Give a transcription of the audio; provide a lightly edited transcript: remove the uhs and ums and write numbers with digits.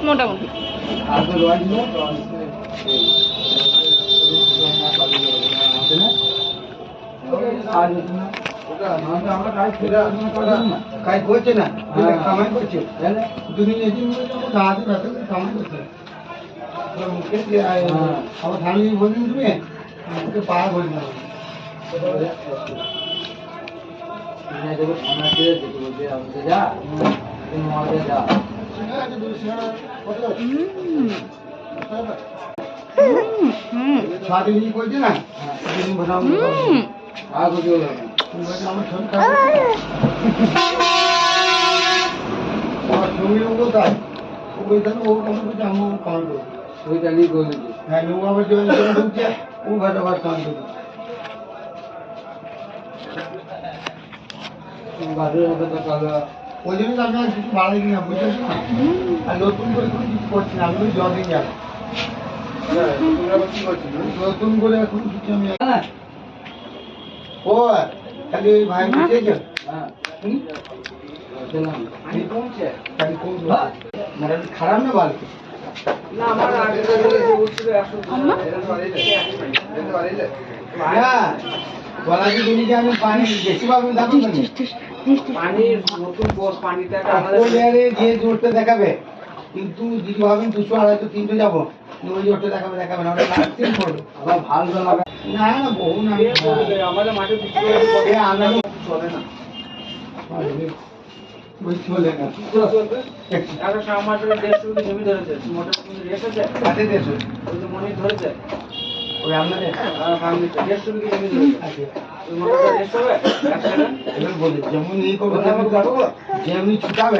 মোটামুটি কাজ করছে না, কামাই করছে দুদিন এদিন কামাই করছে আমার ফ্যামিলি বলছেন তুমি ওকে পাড়া বলি না স্বাধীন করছে না আমার শরীর আমার ছবির মতো তাই ওইখানে ও করছে আমার কাউন্ট করছে ওইটা নিয়ে করছে হ্যাঁ ও আবার জয়েন করে ঢুকছে ও ঘাটা ঘাট কাউন্ট করছে ওই জন্য আপনার কিছু ভালো কিনা বুঝতে না আর নতুন করে কোনো কিছু করছি না আমি জলে যাবো নতুন করে এখন কিছু আমি ও খালি ওই ভাই বুঝেছেন খারাপ না ভালো গলা কি তুমি আমি পানি বেশি পাবেন পানির নতুন পানিটা যে জোরটা দেখাবে কিন্তু যদি ভাবেন 200 250 300 যাবো ওই জোরটা দেখাবে দেখাবে না ওটা লাস্টিং করবে আবার ভালো লাগবে না না বহু না আমাদের মাঠে চলে না ওই চলে না আগে সামান্য 150 জমি ধরেছে মোটর রেখেছে কাটে দিয়েছে ওই তো মনে ধরেছে ওই আপনাদের সামনে 150 জমি ধরেছে ওই মোটরটা রেখে হবে এবার বলে যেমন এই করবে যেমনি ছুটাবে